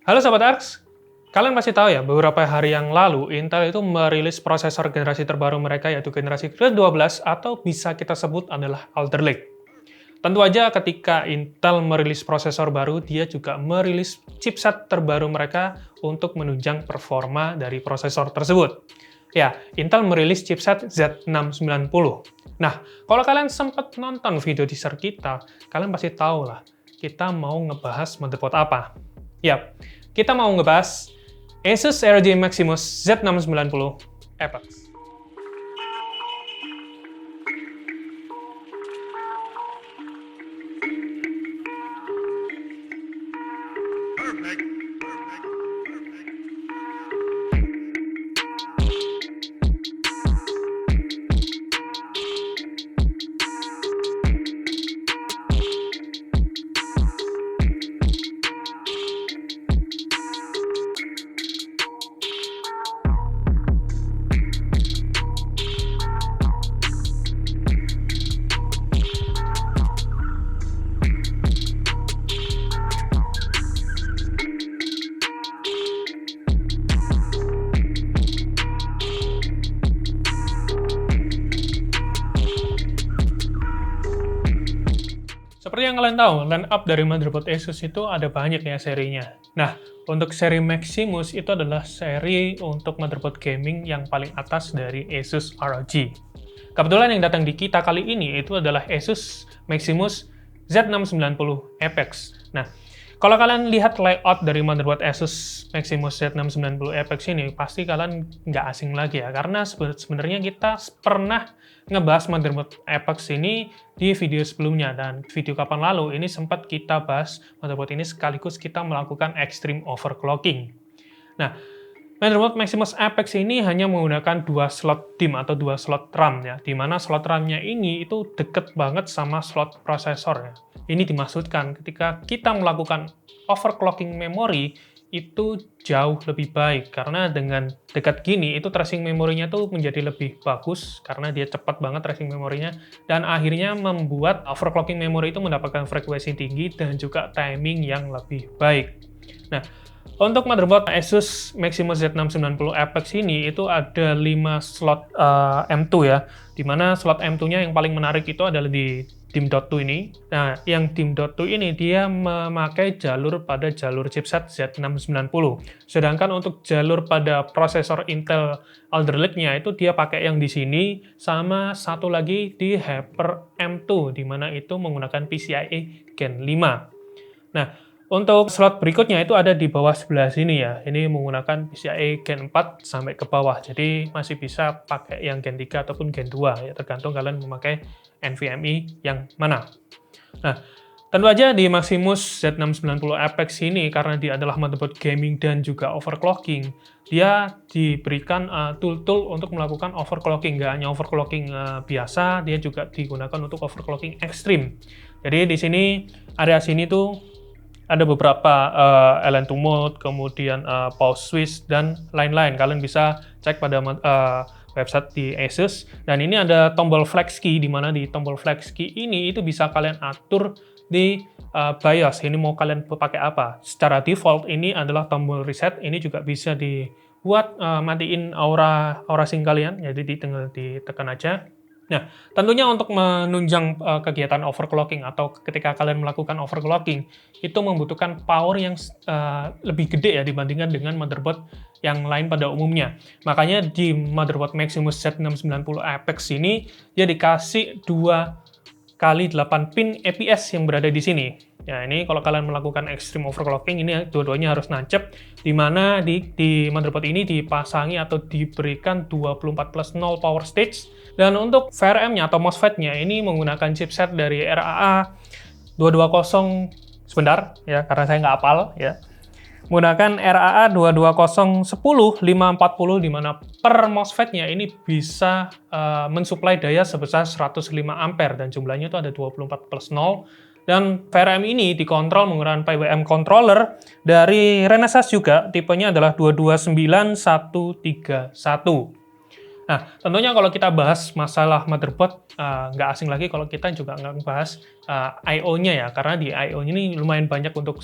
Halo Sobat Arks, kalian pasti tahu ya, beberapa hari yang lalu Intel itu merilis prosesor generasi terbaru mereka yaitu generasi ke-12 atau bisa kita sebut adalah Alder Lake. Tentu aja ketika Intel merilis prosesor baru, dia juga merilis chipset terbaru mereka untuk menunjang performa dari prosesor tersebut. Ya, Intel merilis chipset Z690. Nah, kalau kalian sempat nonton video teaser kita, kalian pasti tahu lah, kita mau ngebahas motherboard apa. Yap, kita mau ngebahas Asus ROG Maximus Z690 Apex. Seperti yang kalian tahu, line up dari motherboard Asus itu ada banyak ya serinya. Nah, untuk seri Maximus itu adalah seri untuk motherboard gaming yang paling atas dari Asus ROG. Kebetulan yang datang di kita kali ini itu adalah Asus Maximus Z690 Apex. Nah, kalau kalian lihat layout dari motherboard Asus Maximus Z690 Apex ini, pasti kalian nggak asing lagi ya, karena sebenarnya kita pernah ngebahas motherboard Apex ini di video sebelumnya, dan video kapan lalu ini sempat kita bahas motherboard ini sekaligus kita melakukan extreme overclocking. Nah, motherboard Maximus Apex ini hanya menggunakan 2 slot DIMM atau 2 slot RAM ya, di mana slot RAM-nya ini itu deket banget sama slot prosesornya. Ini dimaksudkan ketika kita melakukan overclocking memori itu jauh lebih baik, karena dengan dekat gini itu tracing memorinya tuh menjadi lebih bagus karena dia cepat banget tracing memorinya, dan akhirnya membuat overclocking memori itu mendapatkan frekuensi tinggi dan juga timing yang lebih baik. Nah, untuk motherboard Asus Maximus Z690 Apex ini itu ada 5 slot M2 ya, dimana slot M2-nya yang paling menarik itu adalah di DIMM.2 ini. Nah, yang DIMM.2 ini dia memakai jalur pada jalur chipset Z690. Sedangkan untuk jalur pada prosesor Intel Alder Lake-nya itu dia pakai yang di sini, sama satu lagi di Hyper M2, dimana itu menggunakan PCIe Gen 5. Nah, untuk slot berikutnya itu ada di bawah sebelah sini ya. Ini menggunakan PCIe Gen 4 sampai ke bawah. Jadi masih bisa pakai yang Gen 3 ataupun Gen 2 ya, tergantung kalian memakai NVMe yang mana. Nah, tentu aja di Maximus Z690 Apex ini karena dia adalah motherboard gaming dan juga overclocking, dia diberikan tool-tool untuk melakukan overclocking. Nggak hanya overclocking biasa, dia juga digunakan untuk overclocking ekstrim. Jadi di sini area sini tuh ada beberapa LN2 mode, kemudian pause switch, dan lain-lain. Kalian bisa cek pada website di Asus. Dan ini ada tombol flex key, di mana di tombol flex key ini itu bisa kalian atur di BIOS. Ini mau kalian pakai apa. Secara default ini adalah tombol reset. Ini juga bisa dibuat matiin aura sync kalian, jadi tinggal ditekan aja. Nah, tentunya untuk menunjang kegiatan overclocking atau ketika kalian melakukan overclocking, itu membutuhkan power yang lebih gede ya dibandingkan dengan motherboard yang lain pada umumnya. Makanya di motherboard Maximus Z690 Apex ini, dia dikasih 2x8 pin EPS yang berada di sini. Ya, ini kalau kalian melakukan extreme overclocking, ini dua-duanya harus nancep, di mana di motherboard ini dipasangi atau diberikan 24+0 power stage. Dan untuk VRM-nya atau MOSFET-nya ini menggunakan chipset dari RAA 220, sebentar ya, karena saya nggak hafal ya. Menggunakan RAA 22010-540, di mana per MOSFET-nya ini bisa mensuplai daya sebesar 105 ampere dan jumlahnya itu ada 24+0. Dan VRM ini dikontrol menggunakan PWM controller dari Renesas juga, tipenya adalah 229131. Nah, tentunya kalau kita bahas masalah motherboard, nggak asing lagi kalau kita juga nggak bahas I/O-nya ya, karena di I/O-nya ini lumayan banyak untuk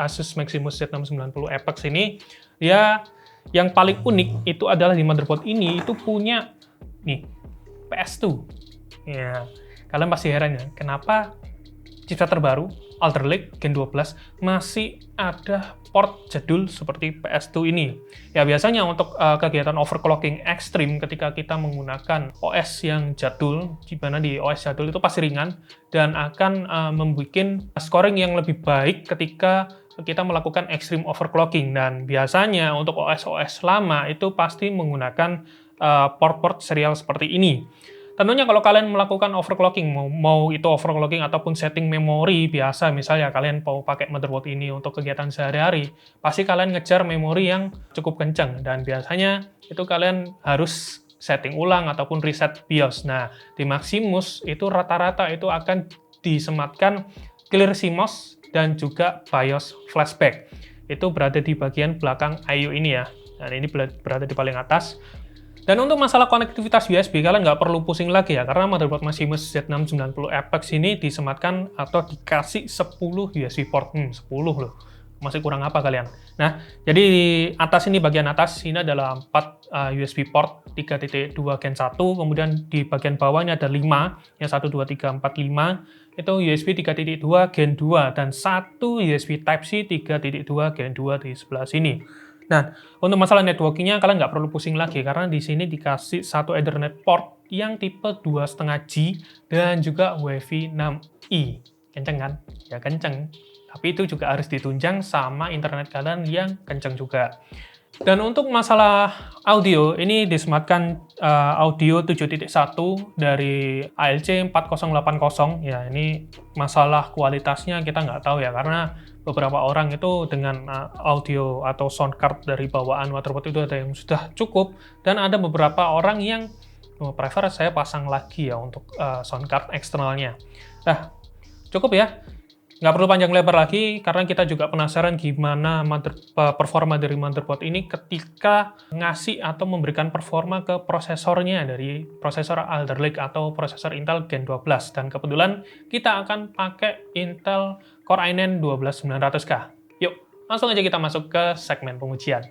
Asus Maximus Z690 Apex ini. Ya, yang paling unik itu adalah di motherboard ini itu punya nih PS2. Ya, kalian pasti heran ya, kenapa chipset terbaru Alder Lake Gen 12 masih ada port jadul seperti PS2 ini. Ya biasanya untuk kegiatan overclocking ekstrim ketika kita menggunakan OS yang jadul, di mana di OS jadul itu pasti ringan dan akan membuat scoring yang lebih baik ketika kita melakukan extreme overclocking. Dan biasanya untuk OS-OS lama itu pasti menggunakan port-port serial seperti ini. Tentunya kalau kalian melakukan overclocking, mau itu overclocking ataupun setting memori biasa, misalnya kalian mau pakai motherboard ini untuk kegiatan sehari-hari, pasti kalian ngejar memori yang cukup kencang, dan biasanya itu kalian harus setting ulang ataupun reset BIOS. Nah, di Maximus itu rata-rata itu akan disematkan clear CMOS dan juga BIOS flashback. Itu berada di bagian belakang I/O ini ya, dan ini berada di paling atas. Dan untuk masalah konektivitas USB, kalian nggak perlu pusing lagi ya, karena motherboard Maximus Z690 Apex ini disematkan atau dikasih 10 USB port. 10 loh, masih kurang apa kalian? Nah, jadi di atas ini, bagian atas, ini adalah 4 USB port 3.2 Gen 1, kemudian di bagian bawah ini ada 5, yang 1, 2, 3, 4, 5, itu USB 3.2 Gen 2, dan 1 USB Type-C 3.2 Gen 2 di sebelah sini. Nah, untuk masalah networking-nya kalian nggak perlu pusing lagi, karena di sini dikasih satu Ethernet port yang tipe 2,5G dan juga Wi-Fi 6E. Kenceng kan? Ya kenceng. Tapi itu juga harus ditunjang sama internet kalian yang kenceng juga. Dan untuk masalah audio, ini disematkan audio 7.1 dari ALC 4080. Ya, ini masalah kualitasnya kita nggak tahu ya, karena beberapa orang itu dengan audio atau sound card dari bawaan motherboard itu ada yang sudah cukup, dan ada beberapa orang yang prefer saya pasang lagi ya untuk sound card eksternalnya. Nah, cukup ya. Nggak perlu panjang lebar lagi, karena kita juga penasaran gimana performa dari motherboard ini ketika ngasih atau memberikan performa ke prosesornya dari prosesor Alder Lake atau prosesor Intel Gen 12. Dan kebetulan kita akan pakai Intel Core i9 12900K. Yuk, langsung aja kita masuk ke segmen pengujian.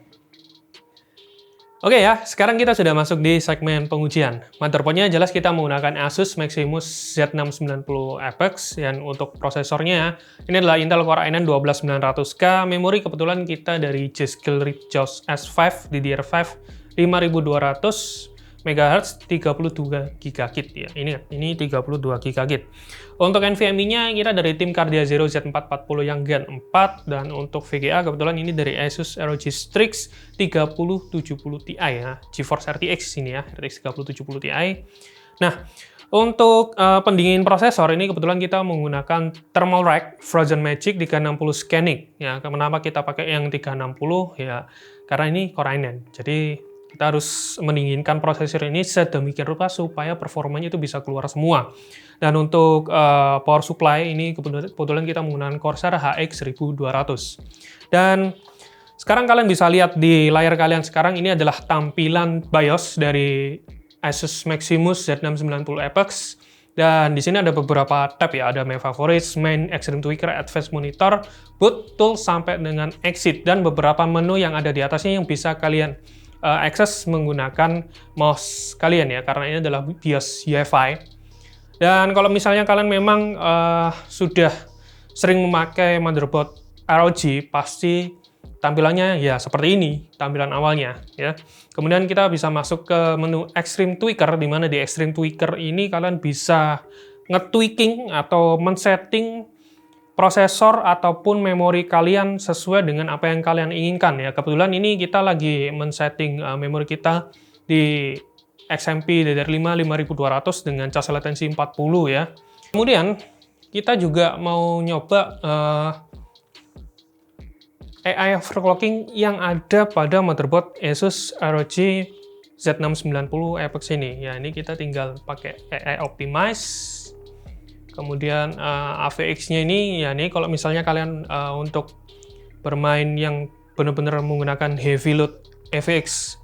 Oke ya, sekarang kita sudah masuk di segmen pengujian. Motherboardnya jelas kita menggunakan Asus Maximus Z690 Apex, dan untuk prosesornya ini adalah Intel Core i9 12900K. Memori kebetulan kita dari G-Skill Ripjaws S5 DDR5 5200 MHz 32 GB ya. Ini 32 GB. Untuk NVMe-nya kita dari tim Cardia Zero Z440 yang Gen 4, dan untuk VGA kebetulan ini dari Asus ROG Strix 3070 Ti ya. GeForce RTX ini ya, RTX 3070 Ti. Nah, untuk pendingin prosesor ini kebetulan kita menggunakan Thermal Rack Frozen Magic 360 Scenic ya. Kenapa kita pakai yang 360 ya? Karena ini Core i9. Jadi kita harus mendinginkan prosesor ini sedemikian rupa supaya performanya itu bisa keluar semua. Dan untuk power supply ini kebetulan kita menggunakan Corsair HX 1200. Dan sekarang kalian bisa lihat di layar kalian sekarang, ini adalah tampilan BIOS dari Asus Maximus Z690 Apex. Dan di sini ada beberapa tab ya, ada My Favorites, Main, Extreme Tweaker, Advanced Monitor, Boot, Tools, sampai dengan Exit. Dan beberapa menu yang ada di atasnya yang bisa kalian akses menggunakan mouse kalian ya, karena ini adalah BIOS UEFI. Dan kalau misalnya kalian memang sudah sering memakai motherboard ROG, pasti tampilannya ya seperti ini, tampilan awalnya ya. Kemudian kita bisa masuk ke menu Extreme Tweaker, di mana di Extreme Tweaker ini kalian bisa nge-tweaking atau men-setting prosesor ataupun memori kalian sesuai dengan apa yang kalian inginkan ya. Kebetulan ini kita lagi men-setting memori kita di XMP DDR5 5200 dengan cas latensi 40 ya. Kemudian kita juga mau nyoba AI overclocking yang ada pada motherboard Asus ROG Z690 Apex ini. Ya, ini kita tinggal pakai AI Optimize. Kemudian AVX-nya ini, ya ini kalau misalnya kalian untuk bermain yang benar-benar menggunakan heavy load AVX,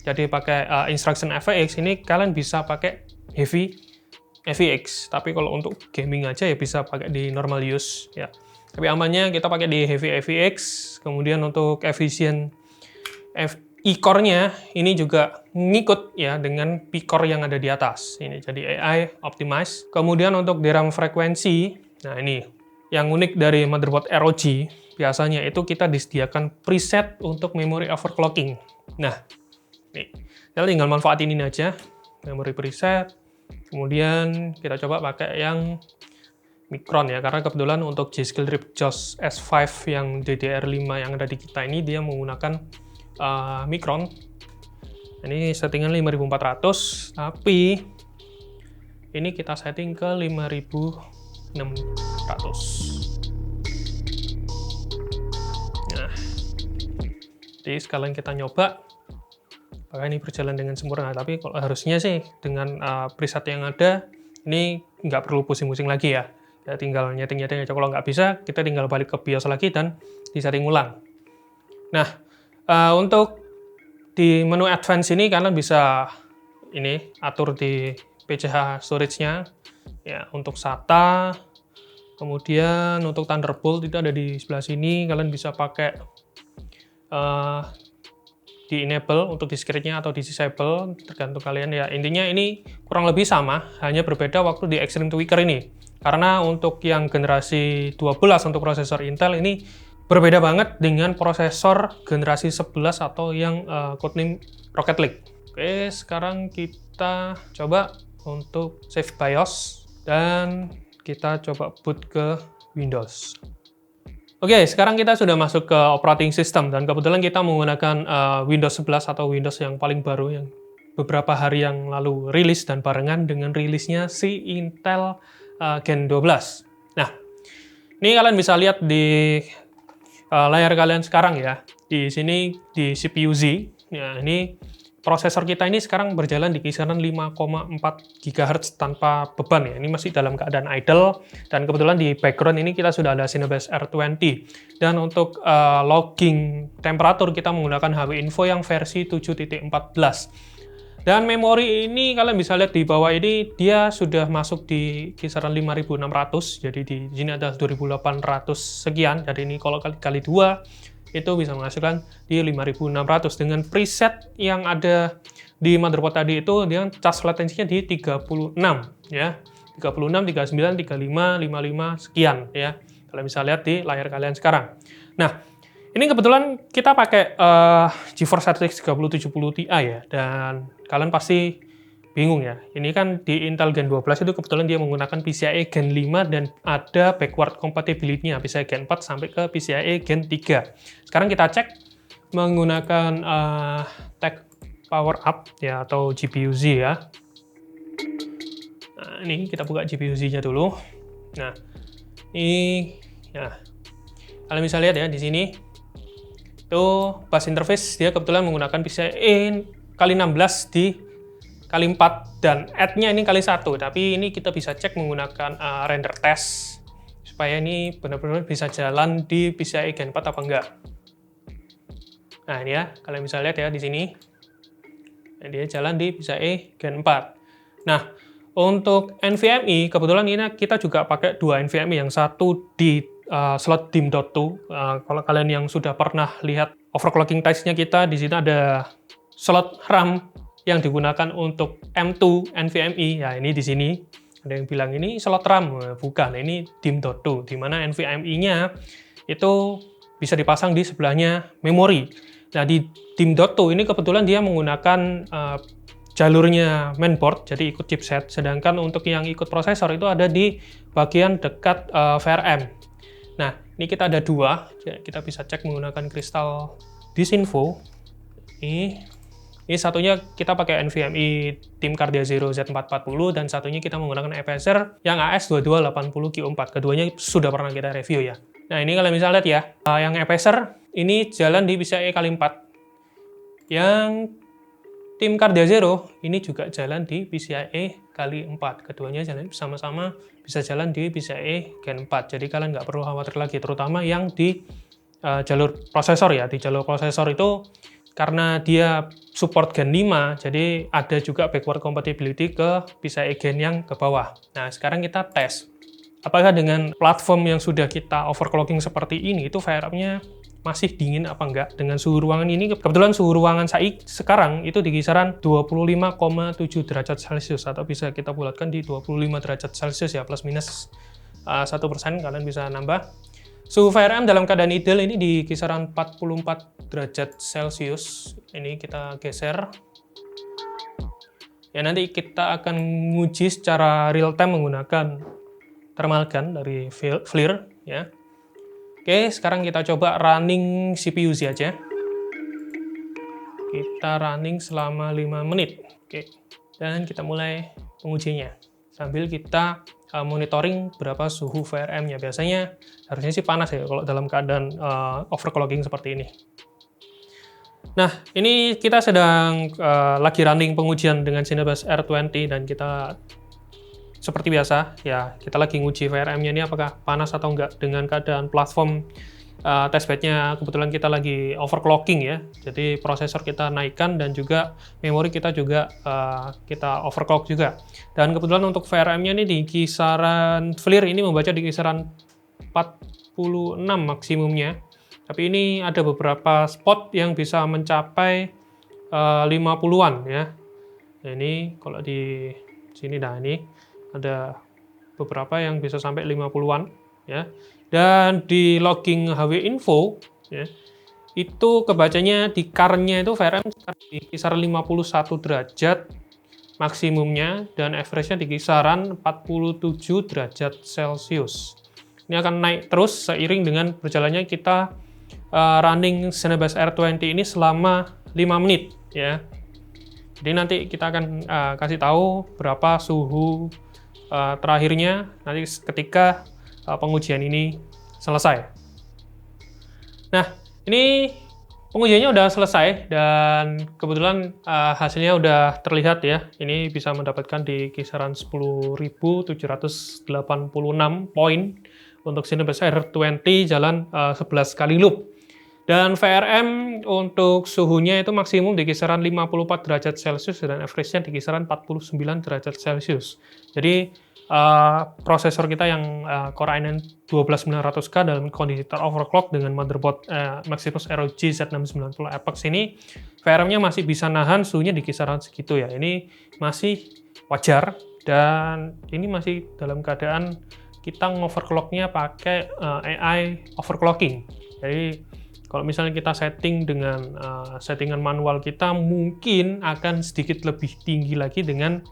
jadi pakai instruction FX, ini kalian bisa pakai HEVX. Tapi kalau untuk gaming aja ya bisa pakai di normal use ya. Tapi amannya kita pakai di HEVX. Kemudian untuk efisien e-core-nya ini juga ngikut ya dengan P-core yang ada di atas. Ini jadi AI optimize. Kemudian untuk DRAM frekuensi, nah ini yang unik dari motherboard ROG, biasanya itu kita disediakan preset untuk memory overclocking. Nah, nih, kita tinggal manfaatin ini aja, memory preset. Kemudian kita coba pakai yang Micron ya, karena kebetulan untuk G-Skill Ripjaws S5 yang DDR5 yang ada di kita ini dia menggunakan Micron. Ini settingan 5400, tapi ini kita setting ke 5600. Nah, jadi sekalian kita nyoba apakah ini berjalan dengan sempurna. Tapi kalau harusnya sih dengan preset yang ada ini nggak perlu pusing-pusing lagi ya. Ya tinggal nyeting-nyeting aja. Kalau nggak bisa, kita tinggal balik ke BIOS lagi dan disetting ulang. Nah, untuk di menu advance ini kalian bisa ini atur di PCH storage-nya ya, untuk SATA. Kemudian untuk Thunderbolt itu ada di sebelah sini. Kalian bisa pakai di enable untuk discrete-nya atau di disable, tergantung kalian ya. Intinya ini kurang lebih sama, hanya berbeda waktu di Extreme Tweaker ini. Karena untuk yang generasi 12 untuk prosesor Intel ini berbeda banget dengan prosesor generasi 11 atau yang codename Rocket League. Oke, sekarang kita coba untuk save BIOS dan kita coba boot ke Windows. Oke, sekarang kita sudah masuk ke operating system dan kebetulan kita menggunakan Windows 11 atau Windows yang paling baru yang beberapa hari yang lalu rilis dan barengan dengan rilisnya si Intel Gen 12. Nah, ini kalian bisa lihat di layar kalian sekarang ya. Di sini di CPU Z. Ya, ini prosesor kita ini sekarang berjalan di kisaran 5,4 GHz tanpa beban ya. Ini masih dalam keadaan idle dan kebetulan di background ini kita sudah ada Cinebench R20. Dan untuk logging temperatur kita menggunakan HW Info yang versi 7.14. Dan memori ini kalian bisa lihat di bawah ini dia sudah masuk di kisaran 5600. Jadi di sini ada 2800 sekian. Jadi ini kalau kali 2 itu bisa menghasilkan di 5600 dengan preset yang ada di motherboard tadi itu dia charge latensinya di 36 ya. 36, 39, 35, 55 sekian ya. Kalian bisa lihat di layar kalian sekarang. Nah, ini kebetulan kita pakai GeForce RTX 3070 Ti ya, dan kalian pasti bingung ya. Ini kan di Intel Gen 12 itu kebetulan dia menggunakan PCIe Gen 5 dan ada backward compatibility-nya PCIe Gen 4 sampai ke PCIe Gen 3. Sekarang kita cek menggunakan tag power up ya atau GPU-Z ya. Nah, ini kita buka GPU-Z-nya dulu. Nah, ini ya. Kalian bisa lihat ya di sini. Itu bus interface dia kebetulan menggunakan PCIe kali 16 di kali 4 dan add-nya ini kali 1, tapi ini kita bisa cek menggunakan render test supaya ini benar-benar bisa jalan di PCIe Gen 4 apa enggak. Nah, ini ya, kalian bisa lihat ya di sini. Nah, dia jalan di PCIe Gen 4. Nah, untuk NVMe kebetulan ini kita juga pakai dua NVMe, yang satu di slot DIMM.2. Kalau kalian yang sudah pernah lihat overclocking test-nya kita, di sini ada slot RAM yang digunakan untuk M2 NVMe. Ya, ini di sini ada yang bilang ini slot RAM, bukan, ini DIMM.2, di mana NVMe-nya itu bisa dipasang di sebelahnya memori. Nah, di DIMM.2 ini kebetulan dia menggunakan jalurnya mainboard, jadi ikut chipset, sedangkan untuk yang ikut prosesor itu ada di bagian dekat VRM. Nah, ini kita ada dua, kita bisa cek menggunakan Crystal Disinfo. Ini satunya kita pakai NVMe Team Cardia Zero Z440 dan satunya kita menggunakan Apecer yang AS2280Q4. Keduanya sudah pernah kita review ya. Nah, ini kalian bisa lihat ya, yang Apecer ini jalan di PCIe kali 4. Yang Team Cardia Zero ini juga jalan di PCIe kali 4. Keduanya jalan sama-sama bisa jalan di PCIe Gen 4. Jadi kalian nggak perlu khawatir lagi, terutama yang di jalur prosesor ya. Di jalur prosesor itu karena dia support Gen 5, jadi ada juga backward compatibility ke PCIe Gen yang ke bawah. Nah, sekarang kita tes. Apakah dengan platform yang sudah kita overclocking seperti ini, itu VRM-nya masih dingin apa enggak? Dengan suhu ruangan ini, kebetulan suhu ruangan saya sekarang itu di kisaran 25,7 derajat Celcius, atau bisa kita bulatkan di 25 derajat Celcius ya, plus minus 1%, kalian bisa nambah. Suhu VRM dalam keadaan ideal ini di kisaran 44 derajat Celcius. Ini kita geser. Ya, nanti kita akan menguji secara real time menggunakan thermal gun dari FLIR ya. Oke, sekarang kita coba running CPU aja. Kita running selama 5 menit. Oke. Dan kita mulai pengujinya. Sambil kita monitoring berapa suhu VRM-nya. Biasanya harusnya sih panas ya kalau dalam keadaan overclocking seperti ini. Nah, ini kita sedang lagi running pengujian dengan Cinebench R20 dan kita seperti biasa ya, kita lagi nguji VRM-nya ini apakah panas atau enggak dengan keadaan platform testbed-nya. Kebetulan kita lagi overclocking ya, jadi prosesor kita naikkan dan juga memori kita juga kita overclock juga. Dan kebetulan untuk VRM-nya ini di kisaran FLIR ini membaca di kisaran 46 maksimumnya, tapi ini ada beberapa spot yang bisa mencapai 50-an ya. Nah, ini kalau di sini, nah ini ada beberapa yang bisa sampai 50-an ya. Dan di logging HW info ya, itu kebacanya di CAR-nya itu VRM di kisaran 51 derajat maksimumnya dan average-nya di kisaran 47 derajat Celcius. Ini akan naik terus seiring dengan berjalannya kita running Cinebench R20 ini selama 5 menit ya. Jadi nanti kita akan kasih tahu berapa suhu terakhirnya nanti ketika pengujian ini selesai. Nah, ini pengujiannya udah selesai dan kebetulan hasilnya udah terlihat ya. Ini bisa mendapatkan di kisaran 10.786 poin untuk Cinebench R20 jalan 11 kali loop. Dan VRM untuk suhunya itu maksimum di kisaran 54 derajat Celcius dan average-nya di kisaran 49 derajat Celcius. Jadi prosesor kita yang Core i9 12900K dalam kondisi teroverclock dengan motherboard Maximus ROG Z690 Apex ini, VRM-nya masih bisa nahan suhunya di kisaran segitu ya. Ini masih wajar dan ini masih dalam keadaan kita ngoverclock-nya pakai AI overclocking. Jadi kalau misalnya kita setting dengan settingan manual kita mungkin akan sedikit lebih tinggi lagi dengan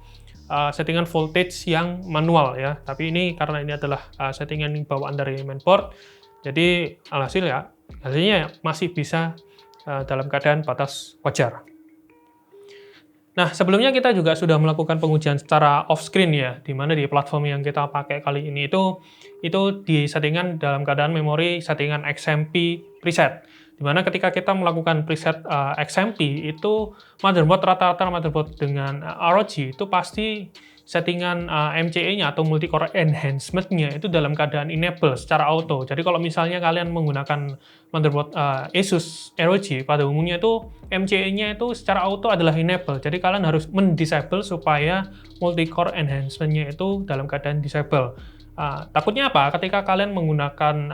settingan voltage yang manual ya. Tapi ini karena ini adalah settingan bawaan dari mainboard, jadi hasilnya masih bisa dalam keadaan batas wajar. Nah, sebelumnya kita juga sudah melakukan pengujian secara off-screen ya, di mana di platform yang kita pakai kali ini itu di settingan dalam keadaan memori settingan XMP preset. Di mana ketika kita melakukan preset XMP, itu rata-rata motherboard dengan ROG itu pasti settingan MCE-nya atau multi-core enhancement-nya itu dalam keadaan enable secara auto. Jadi kalau misalnya kalian menggunakan motherboard Asus ROG, pada umumnya itu MCE-nya itu secara auto adalah enable. Jadi kalian harus mendisable supaya multi-core enhancement-nya itu dalam keadaan disable. Takutnya apa? Ketika kalian menggunakan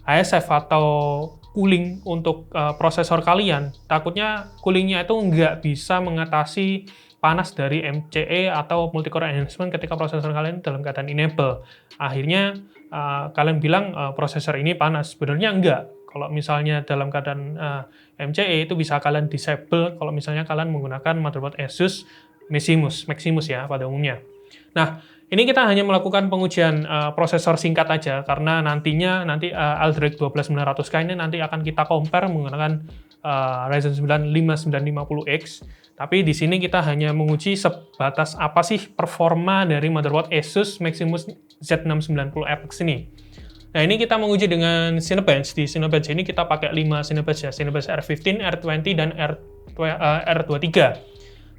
HSF atau cooling untuk prosesor kalian, takutnya coolingnya itu nggak bisa mengatasi panas dari MCE atau multi-core enhancement ketika prosesor kalian dalam keadaan enable. Akhirnya kalian bilang prosesor ini panas. Sebenarnya enggak. Kalau misalnya dalam keadaan MCE itu bisa kalian disable kalau misalnya kalian menggunakan motherboard Asus Maximus ya pada umumnya. Nah, ini kita hanya melakukan pengujian prosesor singkat aja karena nanti Aldrich 12900K ini nanti akan kita compare menggunakan Ryzen 9 5950X. Tapi di sini kita hanya menguji sebatas apa sih performa dari motherboard Asus Maximus Z690 Apex ini. Nah, ini kita menguji dengan Cinebench. Di Cinebench ini kita pakai 5 Cinebench ya, Cinebench R15, R20 dan R23.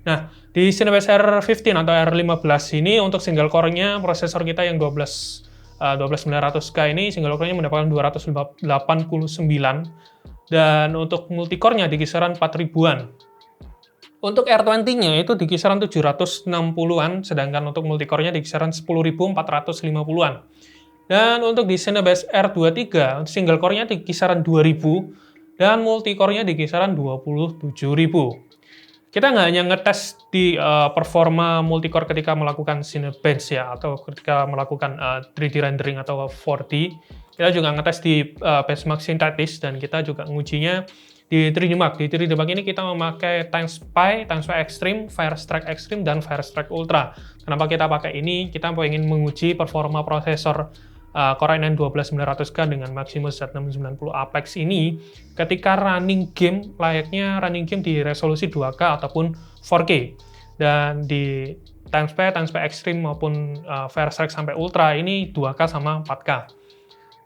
Nah, di Cinebench R15 atau R15 ini untuk single core-nya prosesor kita yang 12900K ini single core-nya mendapatkan 289 Dan untuk multicore-nya di kisaran 4.000-an. Untuk R20-nya itu di kisaran 760-an, sedangkan untuk multicore-nya di kisaran 10.450-an. Dan untuk di Cinebench R23, single core-nya di kisaran 2.000, dan multicore-nya di kisaran 27.000. Kita nggak hanya ngetes di performa multicore ketika melakukan Cinebench ya, atau ketika melakukan 3D rendering atau 4D, kita juga ngetes di benchmark sintetis, dan kita juga ngujinya di 3D Mark. Di 3D Mark ini kita memakai TimeSpy Extreme, Firestrike Extreme, dan Firestrike Ultra. Kenapa kita pakai ini? Kita ingin menguji performa prosesor Core i9 12900K dengan Maximus Z690 Apex ini ketika running game, layaknya running game di resolusi 2K ataupun 4K. Dan di TimeSpy Extreme maupun Firestrike sampai Ultra ini 2K sama 4K.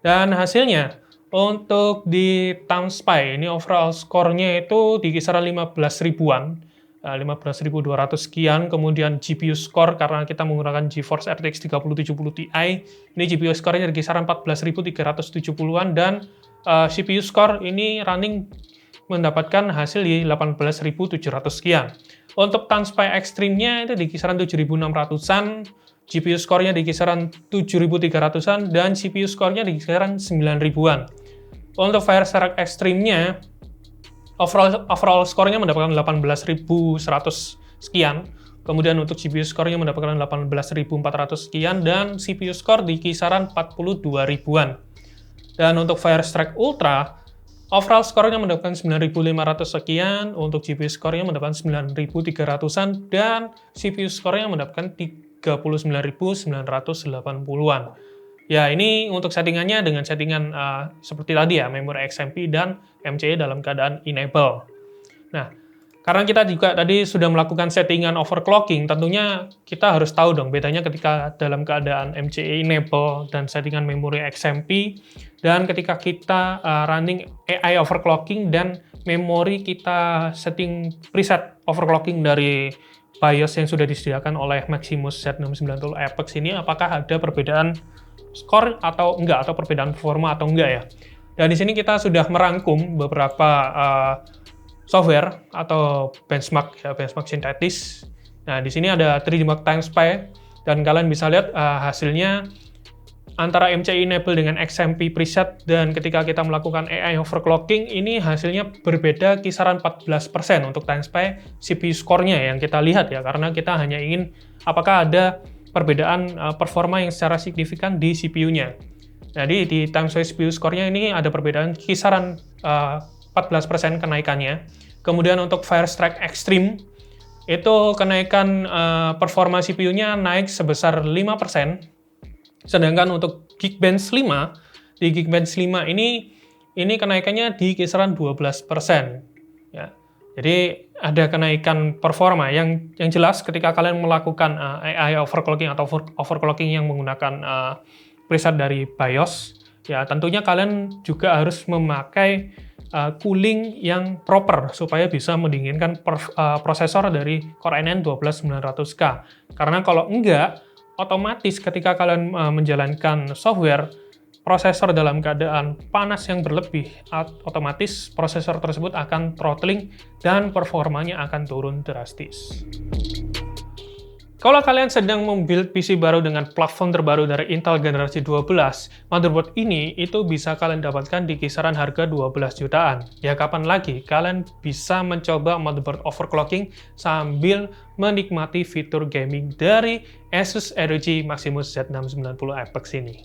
Dan hasilnya, untuk di TimeSpy, ini overall score-nya itu di kisaran 15 ribuan, 15.200 sekian, kemudian GPU score karena kita menggunakan GeForce RTX 3070 Ti, ini GPU score-nya di kisaran 14.370-an, dan CPU score ini running mendapatkan hasil di 18.700 sekian. Untuk TimeSpy Extreme-nya itu di kisaran 7.600-an, GPU score-nya di kisaran 7.300-an, dan CPU score-nya di kisaran 9.000-an. Untuk Firestrike Extreme-nya, overall score-nya mendapatkan 18.100 sekian, kemudian untuk GPU score-nya mendapatkan 18.400 sekian, dan CPU score di kisaran 42.000-an. Dan untuk Firestrike Ultra, overall score-nya mendapatkan 9.500 sekian, untuk GPU score-nya mendapatkan 9.300-an, dan CPU score-nya mendapatkan 39.980-an. Ya, ini untuk settingannya dengan settingan seperti tadi ya, memori XMP dan MCE dalam keadaan enable. Nah, karena kita juga tadi sudah melakukan settingan overclocking, tentunya kita harus tahu dong bedanya ketika dalam keadaan MCE enable dan settingan memori XMP, dan ketika kita running AI overclocking dan memori kita setting preset overclocking dari BIOS yang sudah disediakan oleh Maximus Z690 Apex ini, apakah ada perbedaan skor atau enggak, atau perbedaan performa atau enggak ya. Dan di sini kita sudah merangkum beberapa software atau benchmark ya, benchmark sintetis. Nah, di sini ada 3D Mark TimeSpy, dan kalian bisa lihat hasilnya antara MCE enable dengan XMP preset, dan ketika kita melakukan AI overclocking ini hasilnya berbeda kisaran 14% untuk TimeSpy CPU score-nya yang kita lihat ya, karena kita hanya ingin apakah ada perbedaan performa yang secara signifikan di CPU-nya. Jadi di TimeSpy CPU score-nya ini ada perbedaan kisaran 14% kenaikannya. Kemudian untuk Firestrike Extreme, itu kenaikan performa CPU-nya naik sebesar 5%. Sedangkan untuk Geekbench 5, di Geekbench 5 ini kenaikannya di kisaran 12%. Ya. Jadi ada kenaikan performa yang jelas ketika kalian melakukan AI overclocking atau overclocking yang menggunakan preset dari BIOS, ya tentunya kalian juga harus memakai cooling yang proper supaya bisa mendinginkan prosesor dari Core i9 12900K. Karena kalau enggak, otomatis ketika kalian menjalankan software, prosesor dalam keadaan panas yang berlebih, otomatis prosesor tersebut akan throttling dan performanya akan turun drastis. Kalau kalian sedang membuild PC baru dengan platform terbaru dari Intel generasi 12, motherboard ini itu bisa kalian dapatkan di kisaran harga 12 jutaan. Ya kapan lagi kalian bisa mencoba motherboard overclocking sambil menikmati fitur gaming dari Asus ROG Maximus Z690 Apex ini.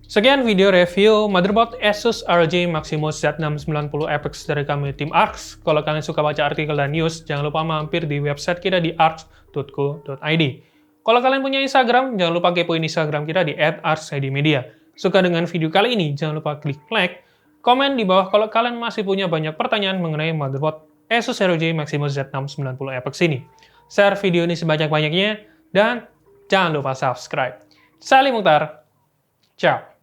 Sekian video review motherboard Asus ROG Maximus Z690 Apex dari kami tim Arx. Kalau kalian suka baca artikel dan news, jangan lupa mampir di website kita di arx.co.id. Kalau kalian punya Instagram, jangan lupa kepoin Instagram kita di @arxidmedia. Suka dengan video kali ini, jangan lupa klik like, komen di bawah kalau kalian masih punya banyak pertanyaan mengenai motherboard Asus ROG Maximus Z690 Apex ini. Share video ini sebanyak-banyaknya, dan jangan lupa subscribe. Salim Mukhtar, ciao.